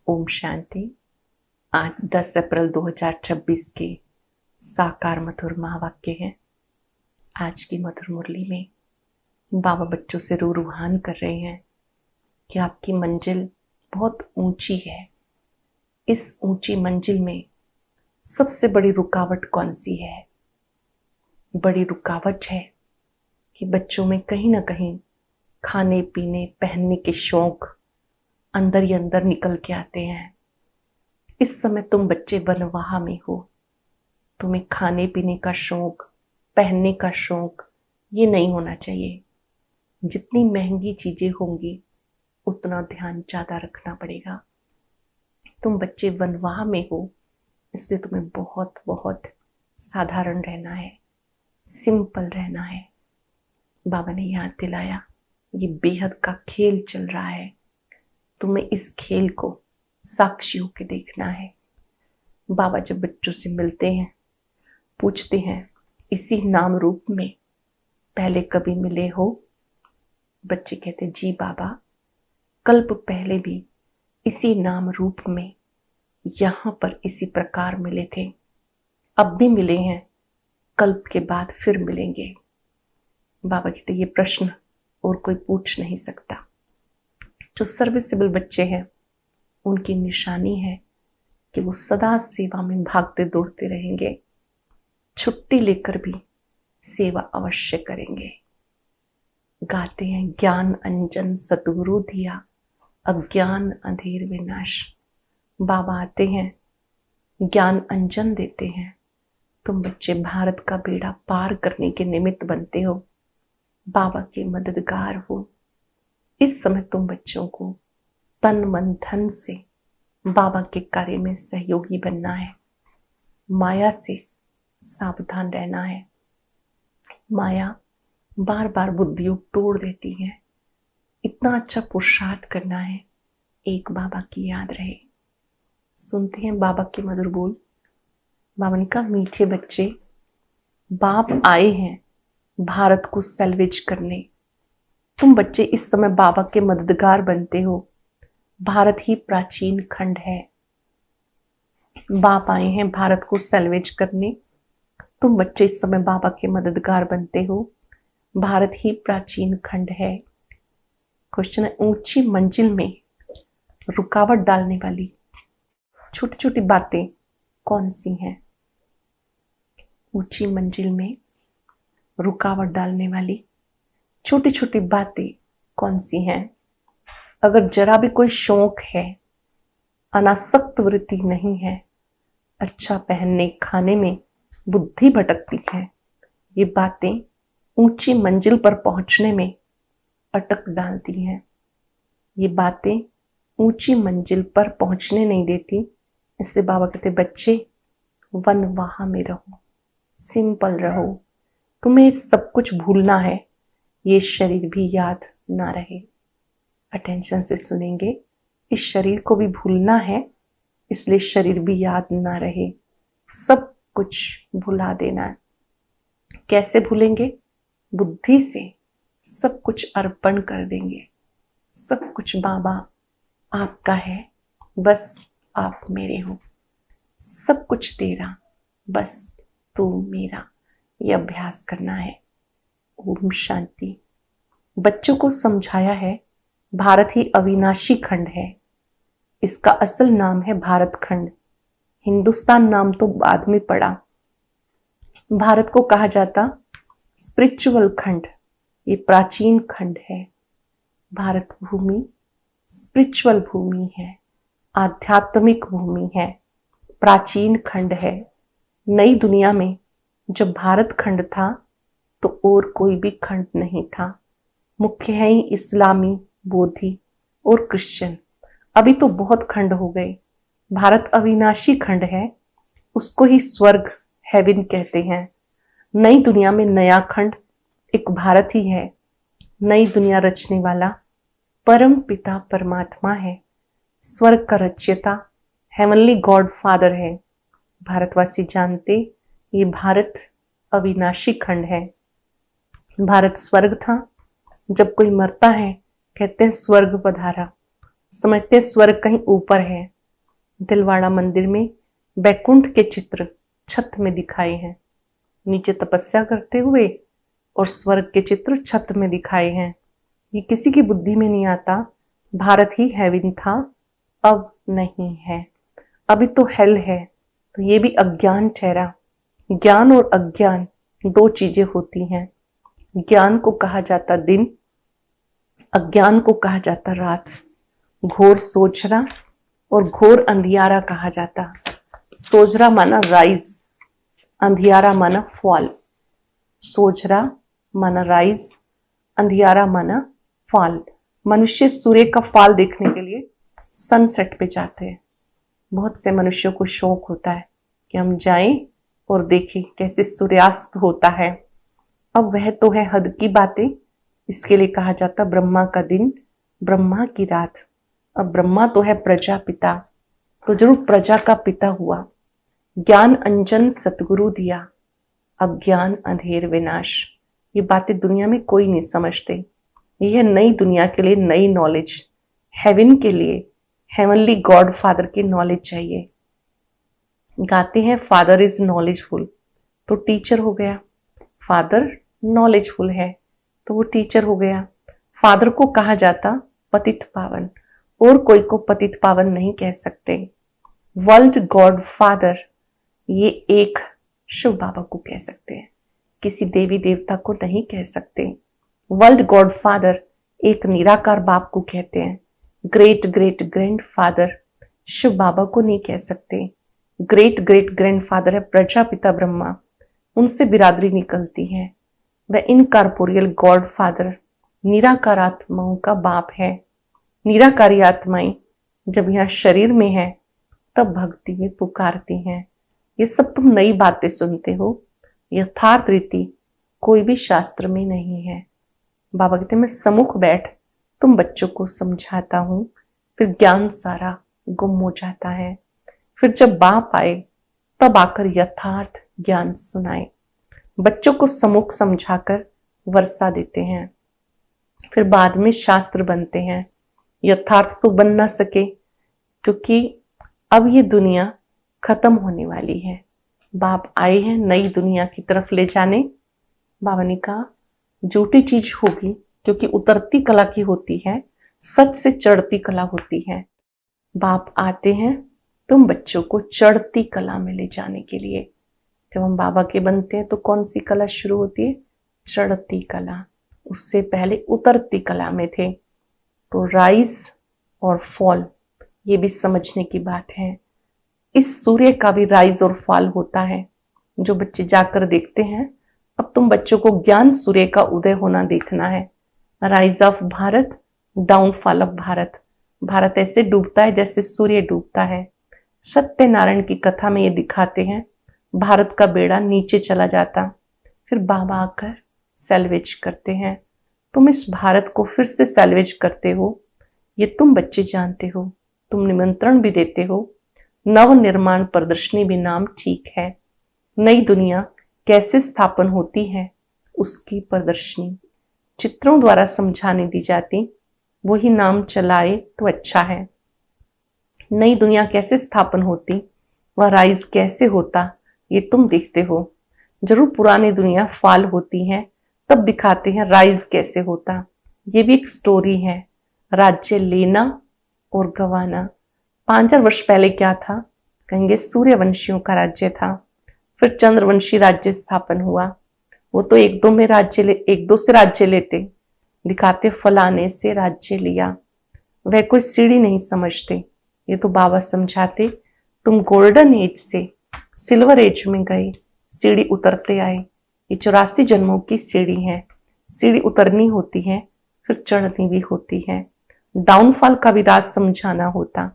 ओम शांति। आज 10 अप्रैल 2026 के साकार मधुर महावाक्य हैं। आज की मधुर मुरली में बाबा बच्चों से रूहान कर रहे हैं कि आपकी मंजिल बहुत ऊंची है। इस ऊंची मंजिल में सबसे बड़ी रुकावट कौन सी है? बड़ी रुकावट है कि बच्चों में कहीं ना कहीं खाने पीने पहनने के शौक अंदर ही अंदर निकल के आते हैं। इस समय तुम बच्चे वनवाह में हो। तुम्हें खाने पीने का शौक, पहनने का शौक ये नहीं होना चाहिए। जितनी महंगी चीजें होंगी उतना ध्यान ज्यादा रखना पड़ेगा। तुम बच्चे वनवाह में हो, इसलिए तुम्हें बहुत बहुत साधारण रहना है, सिंपल रहना है। बाबा ने याद दिलाया ये बेहद का खेल चल रहा है, तुम्हें इस खेल को साक्षी होकर देखना है। बाबा जब बच्चों से मिलते हैं, पूछते हैं इसी नाम रूप में पहले कभी मिले हो? बच्चे कहते जी बाबा, कल्प पहले भी इसी नाम रूप में यहां पर इसी प्रकार मिले थे, अब भी मिले हैं, कल्प के बाद फिर मिलेंगे। बाबा कहते ये प्रश्न और कोई पूछ नहीं सकता। जो सर्विसेबल बच्चे हैं उनकी निशानी है कि वो सदा सेवा में भागते दौड़ते रहेंगे, छुट्टी लेकर भी सेवा अवश्य करेंगे। गाते हैं ज्ञान अंजन सतगुरु दिया, अज्ञान अंधेर विनाश। बाबा आते हैं, ज्ञान अंजन देते हैं। तुम बच्चे भारत का बेड़ा पार करने के निमित्त बनते हो, बाबा के मददगार हो। इस समय तुम बच्चों को तन मन धन से बाबा के कार्य में सहयोगी बनना है। माया से सावधान रहना है। माया बार बार बुद्धियों तोड़ देती है। इतना अच्छा पुरुषार्थ करना है, एक बाबा की याद रहे। सुनते हैं बाबा के मधुर बोल। बाबा ने कहा मीठे बच्चे, बाप आए हैं भारत को सैल्वेज करने। तुम बच्चे इस समय बाबा के मददगार बनते हो। भारत ही प्राचीन खंड है। बाप आए हैं भारत को सैल्वेज करने। तुम बच्चे इस समय बाबा के मददगार बनते हो। भारत ही प्राचीन खंड है। क्वेश्चन है, ऊंची मंजिल में रुकावट डालने वाली छोटी छोटी बातें कौन सी हैं? ऊंची मंजिल में रुकावट डालने वाली छोटी छोटी बातें कौन सी हैं? अगर जरा भी कोई शौक है, अनासक्त वृत्ति नहीं है, अच्छा पहनने खाने में बुद्धि भटकती है, ये बातें ऊंची मंजिल पर पहुंचने में अटक डालती हैं। ये बातें ऊंची मंजिल पर पहुंचने नहीं देती। इसलिए बाबा कहते बच्चे वनवाह में रहो, सिंपल रहो। तुम्हें सब कुछ भूलना है, ये शरीर भी याद ना रहे। अटेंशन से सुनेंगे। इस शरीर को भी भूलना है, इसलिए शरीर भी याद ना रहे। सब कुछ भुला देना है। कैसे भूलेंगे? बुद्धि से सब कुछ अर्पण कर देंगे। सब कुछ बाबा आपका है, बस आप मेरे हो। सब कुछ तेरा, बस तू मेरा। ये अभ्यास करना है। ओम शांति। बच्चों को समझाया है भारत ही अविनाशी खंड है। इसका असल नाम है भारत खंड। हिंदुस्तान नाम तो बाद में पड़ा। भारत को कहा जाता स्पिरिचुअल खंड। ये प्राचीन खंड है। भारत भूमि स्पिरिचुअल भूमि है, आध्यात्मिक भूमि है, प्राचीन खंड है। नई दुनिया में जब भारत खंड था तो और कोई भी खंड नहीं था। मुख्य है ही इस्लामी, बोधी और क्रिश्चियन। अभी तो बहुत खंड हो गए। भारत अविनाशी खंड है, उसको ही स्वर्ग हेवन कहते हैं। नई दुनिया में नया खंड एक भारत ही है। नई दुनिया रचने वाला परम पिता परमात्मा है। स्वर्ग का रचयिता हेवनली गॉड फादर है। भारतवासी जानते ये भारत अविनाशी खंड है। भारत स्वर्ग था। जब कोई मरता है कहते हैं स्वर्ग पधारा, समझते स्वर्ग कहीं ऊपर है, दिलवाड़ा मंदिर में बैकुंठ के चित्र छत में दिखाए हैं, नीचे तपस्या करते हुए, और स्वर्ग के चित्र छत में दिखाए हैं। ये किसी की बुद्धि में नहीं आता। भारत ही हेवन था, अब नहीं है। अभी तो हेल है, तो ये भी अज्ञान ठहरा। ज्ञान और अज्ञान दो चीजें होती हैं। ज्ञान को कहा जाता दिन, अज्ञान को कहा जाता रात। घोर सोचरा और घोर अंधियारा कहा जाता। सोचरा माना राइज, अंधियारा माना फॉल। सोचरा माना राइज, अंधियारा माना फॉल। मनुष्य सूर्य का फॉल देखने के लिए सनसेट पे जाते हैं। बहुत से मनुष्यों को शौक होता है कि हम जाएं और देखें कैसे सूर्यास्त होता है। अब वह तो है हद की बातें। इसके लिए कहा जाता ब्रह्मा का दिन, ब्रह्मा की रात। अब ब्रह्मा तो है प्रजापिता, तो जरूर प्रजा का पिता हुआ। ज्ञान अंजन सतगुरु दिया, अज्ञान अंधेर विनाश। ये बातें दुनिया में कोई नहीं समझते। यह नई दुनिया के लिए नई नॉलेज, हेवन के लिए, हेवनली गॉड फादर की नॉलेज चाहिए। गाते हैं फादर इज नॉलेजफुल, तो टीचर हो गया। फादर नॉलेजफुल है तो वो टीचर हो गया। फादर को कहा जाता पतित पावन, और कोई को पतित पावन नहीं कह सकते। वर्ल्ड गॉड फादर, ये एक शिव बाबा को कह सकते हैं, किसी देवी देवता को नहीं कह सकते। वर्ल्ड गॉड फादर एक निराकार बाप को कहते हैं। Great great grandfather Shiv Baba को नहीं कह सकते। ग्रेट ग्रेट ग्रैंड फादर है प्रजापिता ब्रह्मा, उनसे बिरादरी निकलती है। वह इनकॉर्पोरियल गॉड फादर निराकार आत्माओं का बाप है। निराकारी आत्माएं जब यहाँ शरीर में है तब भक्ति में पुकारती हैं। ये सब तुम नई बातें सुनते हो, यथार्थ रीति कोई भी शास्त्र में नहीं है। बाबा कहते मैं सम्मुख बैठ तुम बच्चों को समझाता हूं, फिर ज्ञान सारा गुम हो जाता है। फिर जब बाप आए तब आकर यथार्थ ज्ञान सुनाए। बच्चों को सम्मुख समझाकर वर्षा देते हैं, फिर बाद में शास्त्र बनते हैं। यथार्थ तो बन ना सके, क्योंकि अब ये दुनिया खत्म होने वाली है। बाप आए हैं नई दुनिया की तरफ ले जाने। बाबा ने कहा झूठी चीज होगी, क्योंकि उतरती कला की होती है, सच से चढ़ती कला होती है। बाप आते हैं तुम बच्चों को चढ़ती कला में ले जाने के लिए। जब हम बाबा के बनते हैं तो कौन सी कला शुरू होती है? चढ़ती कला। उससे पहले उतरती कला में थे। तो राइज और फॉल ये भी समझने की बात है। इस सूर्य का भी राइज और फॉल होता है, जो बच्चे जाकर देखते हैं। अब तुम बच्चों को ज्ञान सूर्य का उदय होना देखना है। Rise of Bharat, downfall of Bharat. Bharat ऐसे डूबता है जैसे सूर्य डूबता है। सत्यनारायण की कथा में ये दिखाते हैं भारत का बेड़ा नीचे चला जाता, फिर बाबा आकर सैल्वेज करते हैं। तुम इस भारत को फिर से सैल्वेज करते हो, ये तुम बच्चे जानते हो। तुम निमंत्रण भी देते हो। नव निर्माण प्रदर्शनी भी नाम ठीक है। नई दुनिया कैसे स्थापन होती है उसकी प्रदर्शनी चित्रों द्वारा समझाने दी जाती, वही नाम चलाए तो अच्छा है। नई दुनिया कैसे स्थापन होती, वह राइज कैसे होता, ये तुम देखते हो। जरूर पुरानी दुनिया फॉल होती है, तब दिखाते हैं राइज कैसे होता। ये भी एक स्टोरी है। राज्य लेना और गंवाना। 5000 वर्ष पहले क्या था? कहेंगे सूर्यवंशियों का राज्य था। फिर चंद्रवंशी राज्य स्थापन हुआ। वो तो एक दो से राज्य लेते, दिखाते फलाने से राज्य लिया। वह कोई सीढ़ी नहीं समझते। ये तो बाबा समझाते तुम गोल्डन एज से सिल्वर एज में गए, सीढ़ी उतरते आए। ये 84 जन्मों की सीढ़ी है। सीढ़ी उतरनी होती है, फिर चढ़नी भी होती है। डाउनफॉल का भी राज समझाना होता।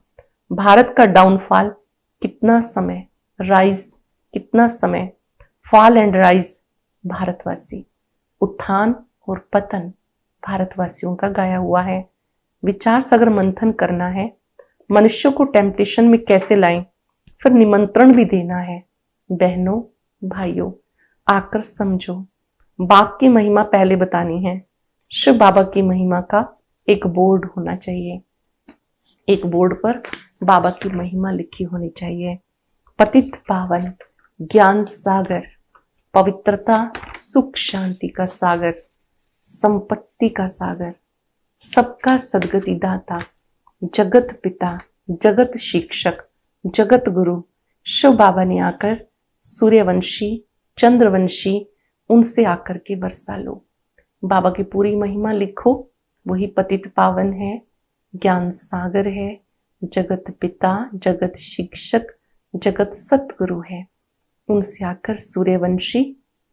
भारत का डाउनफॉल कितना समय, राइज कितना समय। फॉल एंड राइज भारतवासी, उत्थान और पतन भारतवासियों का गाया हुआ है। विचार सागर मंथन करना है। मनुष्यों को टेम्पटेशन में कैसे लाएं, फिर निमंत्रण भी देना है। बहनों भाइयों आकर समझो। बाप की महिमा पहले बतानी है। शिव बाबा की महिमा का एक बोर्ड होना चाहिए। एक बोर्ड पर बाबा की महिमा लिखी होनी चाहिए। पतित पावन, ज्ञान सागर, पवित्रता, सुख शांति का सागर, संपत्ति का सागर, सबका सद्गति दाता, जगत पिता, जगत शिक्षक, जगत गुरु शिव बाबा ने आकर सूर्यवंशी, चंद्रवंशी उनसे आकर के वर्षा लो। बाबा की पूरी महिमा लिखो। वही पतित पावन है, ज्ञान सागर है, जगत पिता, जगत शिक्षक, जगत सतगुरु है। उनसे आकर सूर्यवंशी,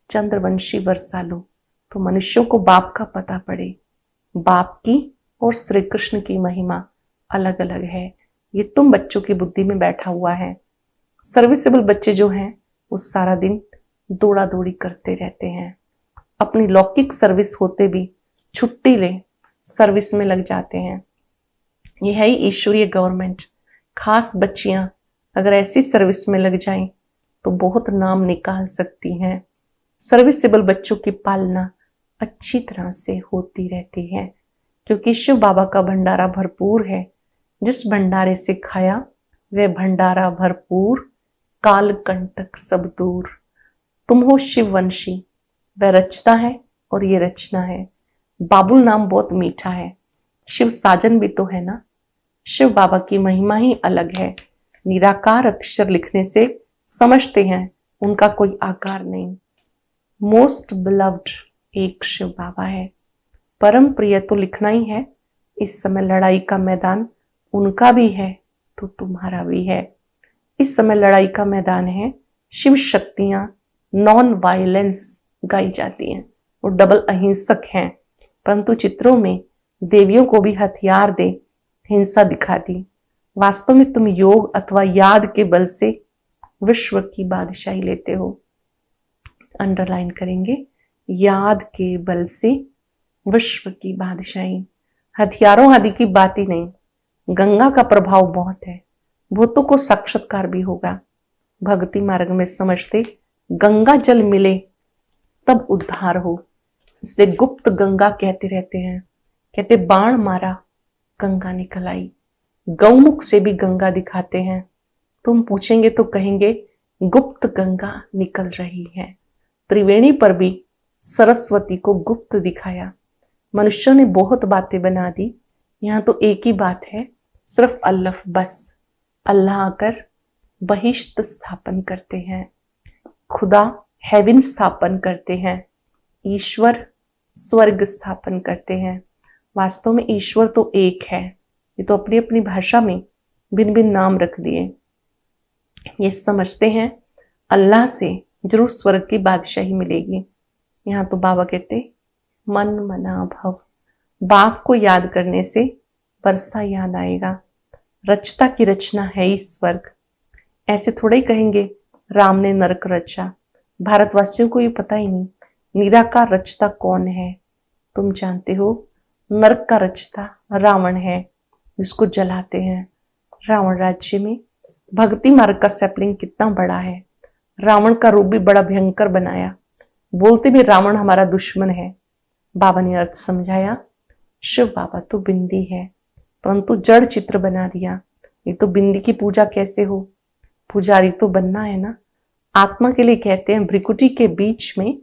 चंद्रवंशी वर्षा लो तो मनुष्यों को बाप का पता पड़े। बाप की और श्री कृष्ण की महिमा अलग अलग है। ये तुम बच्चों की बुद्धि में बैठा हुआ है। सर्विसेबल बच्चे जो हैं वो सारा दिन दौड़ा दौड़ी करते रहते हैं। अपनी लौकिक सर्विस होते भी छुट्टी ले सर्विस में लग जाते हैं। ये है ही ईश्वरीय गवर्नमेंट। खास बच्चियां अगर ऐसी सर्विस में लग जाएं तो बहुत नाम निकाल सकती हैं। सर्विसेबल बच्चों की पालना अच्छी तरह से होती रहती है क्योंकि शिव बाबा का भंडारा भरपूर है। जिस भंडारे से खाया वह भंडारा भरपूर, काल कंटक सब दूर। तुम हो शिववंशी, वह रचता है और ये रचना है। बाबुल नाम बहुत मीठा है। शिव साजन भी तो है ना। शिव बाबा की महिमा ही अलग है। निराकार अक्षर लिखने से समझते हैं उनका कोई आकार नहीं। मोस्ट बिलव्ड एक शिव बाबा है। परम प्रिय तो लिखना ही है। इस समय लड़ाई का मैदान उनका भी है तो तुम्हारा भी है। इस समय लड़ाई का मैदान है। शिव शक्तियां नॉन वायलेंस गाई जाती हैं और डबल अहिंसक हैं, परंतु चित्रों में देवियों को भी हथियार दे हिंसा दिखा दी। वास्तव में तुम योग अथवा याद के बल से विश्व की बादशाही लेते हो। अंडरलाइन करेंगे, याद के बल से विश्व की बादशाही। हथियारों आदि की बात ही नहीं। गंगा का प्रभाव बहुत है। भूतों को साक्षात्कार भी होगा। भक्ति मार्ग में समझते गंगा जल मिले तब उद्धार हो, इसलिए गुप्त गंगा कहते रहते हैं। कहते बाण मारा गंगा निकल आई। गौमुख से भी गंगा दिखाते हैं। तुम पूछेंगे तो कहेंगे गुप्त गंगा निकल रही है। त्रिवेणी पर भी सरस्वती को गुप्त दिखाया। मनुष्यों ने बहुत बातें बना दी, यहाँ तो एक ही बात है, सिर्फ अल्लाह बस। अल्लाह आकर बहिश्त स्थापन करते हैं, खुदा हेवन स्थापन करते हैं, ईश्वर स्वर्ग स्थापन करते हैं। वास्तव में ईश्वर तो एक है। ये तो अपनी अपनी भाषा में भिन्न भिन्न नाम रख दिए। ये समझते हैं अल्लाह से जरूर स्वर्ग की बादशाही मिलेगी। यहाँ तो बाबा कहते मन मना भव। बाप को याद करने से वर्षा याद आएगा। रचता की रचना है ही स्वर्ग। ऐसे थोड़ा ही कहेंगे राम ने नरक रचा। भारतवासियों को ये पता ही नहीं निराकार रचता कौन है। तुम जानते हो नरक का रचता रावण है, जिसको जलाते हैं। रावण राज्य में भक्ति मार्ग का सैपलिंग कितना बड़ा है। रावण का रूप भी बड़ा भयंकर बनाया। बोलते भी रावण हमारा दुश्मन है। बाबा ने अर्थ समझाया। शिव बाबा तो बिंदी है, परंतु जड़ चित्र बना दिया। ये तो बिंदी की पूजा कैसे हो? पुजारी तो बनना है ना। आत्मा के लिए कहते हैं भ्रिकुटी के बीच में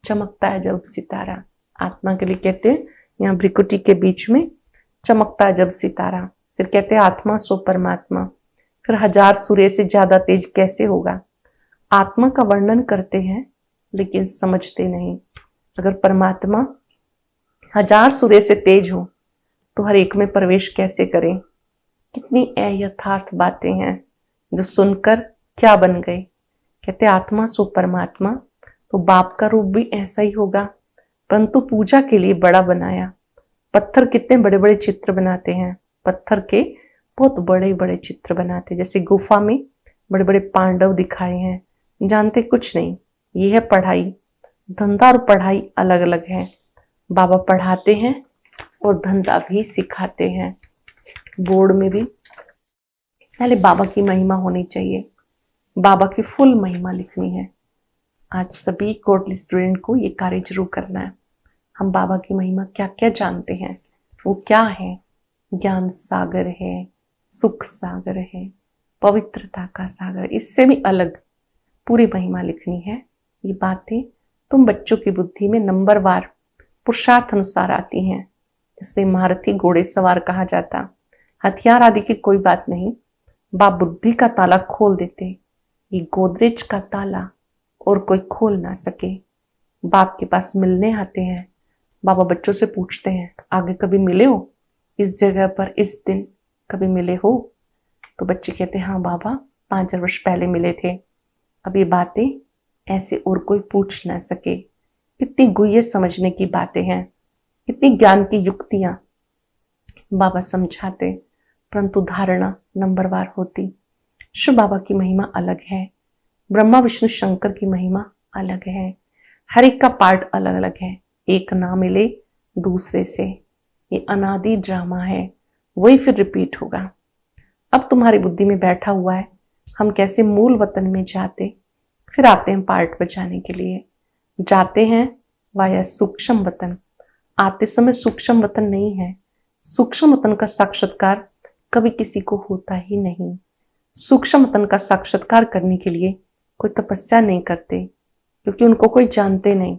चमकता है जब सितारा। आत्मा के लिए कहते हैं यहाँ भ्रिकुटी के बीच में चमकता है जब सितारा। फिर कहते हैं आत्मा सो परमात्मा। फिर 1000 सूर्य से ज्यादा तेज कैसे होगा? आत्मा का वर्णन करते हैं लेकिन समझते नहीं। अगर परमात्मा 1000 सूर्य से तेज हो तो हर एक में प्रवेश कैसे करें? कितनी अयथार्थ बातें हैं जो सुनकर क्या बन गए। कहते आत्मा सो परमात्मा, तो बाप का रूप भी ऐसा ही होगा, परंतु पूजा के लिए बड़ा बनाया। पत्थर कितने बड़े बड़े चित्र बनाते हैं। पत्थर के बहुत बड़े बड़े चित्र बनाते, जैसे गुफा में बड़े बड़े पांडव दिखाए हैं। जानते कुछ नहीं। ये है पढ़ाई। धंधा और पढ़ाई अलग अलग है। बाबा पढ़ाते हैं और धंधा भी सिखाते हैं। बोर्ड में भी पहले बाबा की महिमा होनी चाहिए। बाबा की फुल महिमा लिखनी है। आज सभी कोर्टली स्टूडेंट को ये कार्य जरूर करना है। हम बाबा की महिमा क्या क्या जानते हैं, वो क्या है? ज्ञान सागर है, सुख सागर है, पवित्रता का सागर। इससे भी अलग पूरी महिमा लिखनी है। ये बातें तुम बच्चों की बुद्धि में नंबरवार पुरुषार्थ अनुसार आती हैं। इसलिए महारथी घोड़े सवार कहा जाता। हथियार आदि की कोई बात नहीं, बाप बुद्धि का ताला खोल देते। ये गोदरेज का ताला और कोई खोल ना सके। बाप के पास मिलने आते हैं। बाबा बच्चों से पूछते हैं, आगे कभी मिले हो, इस जगह पर इस दिन कभी मिले हो? तो बच्चे कहते हैं, हाँ बाबा 5,000 वर्ष पहले मिले थे। अब ये बातें ऐसे और कोई पूछ ना सके। कितनी गुह्य समझने की बातें हैं, कितनी ज्ञान की युक्तियां बाबा समझाते, परंतु धारणा नंबरवार होती। शिव बाबा की महिमा अलग है, ब्रह्मा विष्णु शंकर की महिमा अलग है। हर एक का पार्ट अलग अलग है। एक ना मिले दूसरे से, ये अनादि ड्रामा है, वही फिर रिपीट होगा। अब तुम्हारी बुद्धि में बैठा हुआ है, हम कैसे मूल वतन में जाते, फिर आते हैं पार्ट बचाने के लिए। जाते हैं वाया सूक्ष्म वतन। आते समय सूक्ष्म वतन नहीं है। सूक्ष्म वतन का साक्षात्कार कभी किसी को होता ही नहीं। सूक्ष्म वतन का साक्षात्कार करने के लिए कोई तपस्या नहीं करते, क्योंकि उनको कोई जानते नहीं।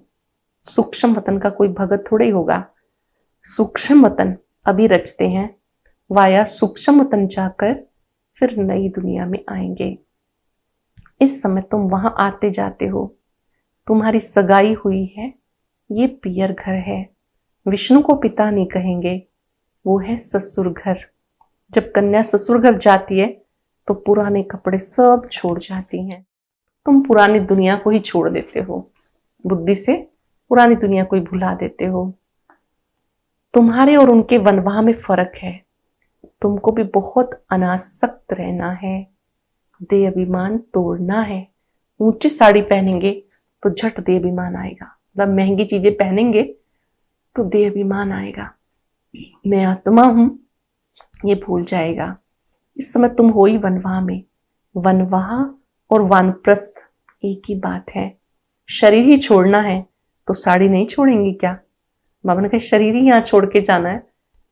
सूक्ष्म वतन का कोई भगत थोड़े ही होगा। सूक्ष्म वतन अभी रचते हैं, वाया सूक्ष्म वतन जाकर फिर नई दुनिया में आएंगे। इस समय तुम वहां आते जाते हो। तुम्हारी सगाई हुई है, ये पियर घर है। विष्णु को पिता नहीं कहेंगे, वो है ससुर घर। जब कन्या ससुर घर जाती है तो पुराने कपड़े सब छोड़ जाती हैं। तुम पुरानी दुनिया को ही छोड़ देते हो, बुद्धि से पुरानी दुनिया को ही भुला देते हो। तुम्हारे और उनके वनवाह में फर्क है। तुमको भी बहुत अनासक्त रहना है, देह अभिमान तोड़ना है। ऊंची साड़ी पहनेंगे तो झट देह अभिमान आएगा, मतलब महंगी चीजें पहनेंगे तो देह अभिमान आएगा। मैं आत्मा हूं ये भूल जाएगा। इस समय तुम हो ही वनवाह में। वनवाह और वानप्रस्थ एक ही बात है। शरीर ही छोड़ना है तो साड़ी नहीं छोड़ेंगी क्या? बाबा ने कहा शरीर ही यहाँ छोड़ के जाना है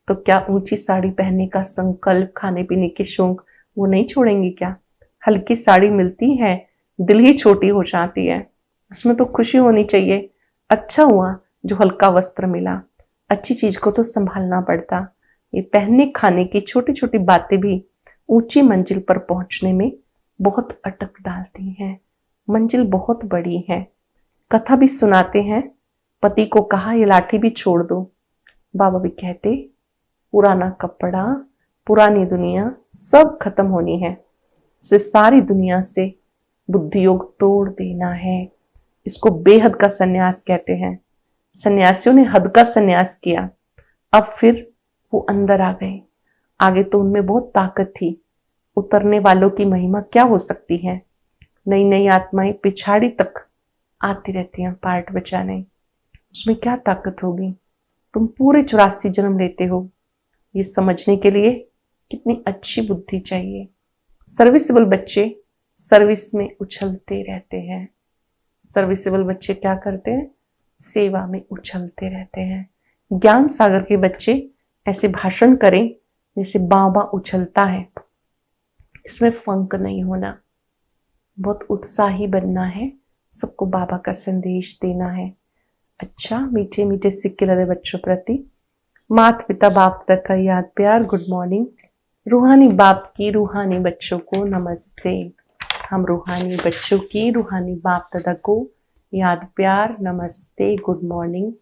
तो क्या ऊंची साड़ी पहनने का संकल्प, खाने पीने के शौक, वो नहीं छोड़ेंगी क्या? हल्की साड़ी मिलती है, दिल ही छोटी हो जाती है। उसमें तो खुशी होनी चाहिए। अच्छा हुआ जो हल्का वस्त्र मिला। अच्छी चीज को तो संभालना पड़ता। ये पहनने खाने की छोटी छोटी बातें भी ऊंची मंजिल पर पहुंचने में बहुत अटक डालती हैं। मंजिल बहुत बड़ी है। कथा भी सुनाते हैं, पति को कहा ये लाठी भी छोड़ दो। बाबा भी कहते पुराना कपड़ा, पुरानी दुनिया सब खत्म होनी है। इसे सारी दुनिया से बुद्धि योग तोड़ देना है। इसको बेहद का सन्यास कहते हैं। सन्यासियों ने हद का सन्यास किया। अब फिर वो अंदर आ गए। आगे तो उनमें बहुत ताकत थी। उतरने वालों की महिमा क्या हो सकती है। नई नई आत्माएं पिछाड़ी तक आती रहती हैं पार्ट बचाने। उसमें क्या ताकत होगी? तुम पूरे 84 जन्म लेते हो। ये समझने के लिए कितनी अच्छी बुद्धि चाहिए। सर्विसेबल बच्चे सर्विस में उछलते रहते हैं। सर्विसेबल बच्चे क्या करते हैं? सेवा में उछलते रहते हैं। ज्ञान सागर के बच्चे ऐसे भाषण करें जैसे बाबा उछलता है। इसमें फंक नहीं होना, बहुत उत्साही बनना है, सबको बाबा का संदेश देना है। अच्छा, मीठे मीठे सिक्के लगे बच्चों प्रति माता पिता बाप दादा का याद प्यार गुड मॉर्निंग। रूहानी बाप की रूहानी बच्चों को नमस्ते। हम रूहानी बच्चों की रूहानी बाप दादा को याद प्यार नमस्ते गुड मॉर्निंग।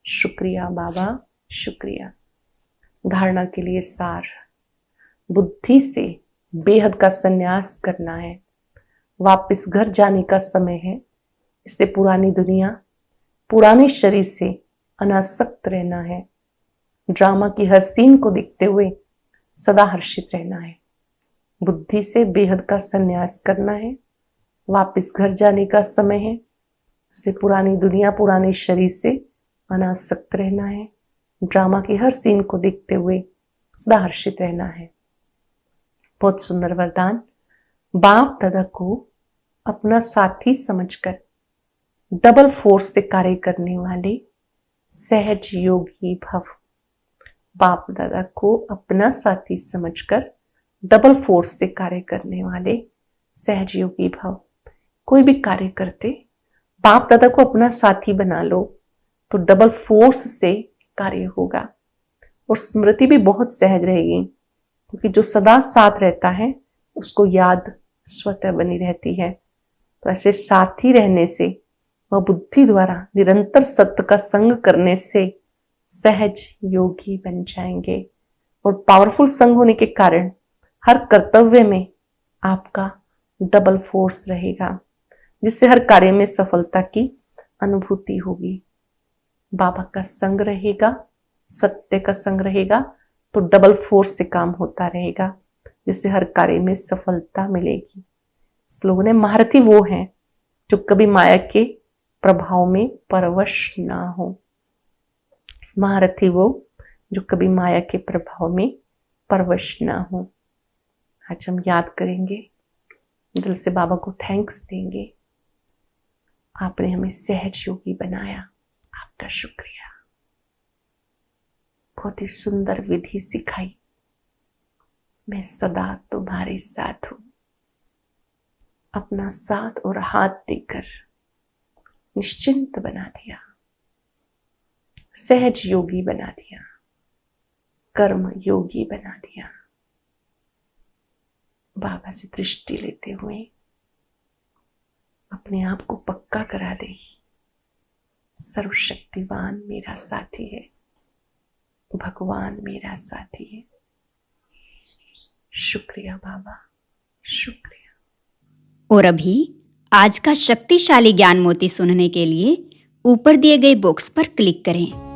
शुक्रिया बाबा, शुक्रिया। धारणा के लिए सार, बुद्धि से बेहद का संन्यास करना है। वापस घर जाने का समय है, इसलिए पुरानी दुनिया, पुराने शरीर से अनासक्त रहना है। ड्रामा की हर सीन को देखते हुए सदा हर्षित रहना है। बुद्धि से बेहद का संन्यास करना है। वापस घर जाने का समय है, इसलिए पुरानी दुनिया, पुराने शरीर से अनासक्त रहना है। ड्रामा की हर सीन को देखते हुए सदा हर्षित रहना है। बहुत सुंदर वरदान। बाप दादा को अपना साथी समझकर डबल फोर्स से कार्य करने वाले सहज योगी भव। बाप दादा को अपना साथी समझकर डबल फोर्स से कार्य करने वाले सहजयोगी भव। कोई भी कार्य करते बाप दादा को अपना साथी बना लो तो डबल फोर्स से कार्य होगा और स्मृति भी बहुत सहज रहेगी, क्योंकि जो सदा साथ रहता है उसको याद स्वतः बनी रहती है। तो ऐसे साथी रहने से वह बुद्धि द्वारा निरंतर सत्य का संग करने से सहज योगी बन जाएंगे और पावरफुल संग होने के कारण हर कर्तव्य में आपका डबल फोर्स रहेगा, जिससे हर कार्य में सफलता की अनुभूति होगी। बाबा का संग रहेगा, सत्य का संग रहेगा तो डबल फोर्स से काम होता रहेगा, जिससे हर कार्य में सफलता मिलेगी। इस लोगों ने महारथी वो हैं जो कभी माया के प्रभाव में परवश ना हो। महारथी वो जो कभी माया के प्रभाव में परवश ना हो। आज हम याद करेंगे, दिल से बाबा को थैंक्स देंगे। आपने हमें सहज योगी बनाया, आपका शुक्रिया। बहुत ही सुंदर विधि सिखाई। मैं सदा तुम्हारे साथ हूं। अपना साथ और हाथ देकर निश्चिंत बना दिया, सहज योगी बना दिया, कर्म योगी बना दिया। बाबा से दृष्टि लेते हुए अपने आप को पक्का करा दे, सर्वशक्तिवान मेरा साथी है, भगवान मेरा साथी है। शुक्रिया बाबा, शुक्रिया। और अभी आज का शक्तिशाली ज्ञान मोती सुनने के लिए ऊपर दिए गए बॉक्स पर क्लिक करें।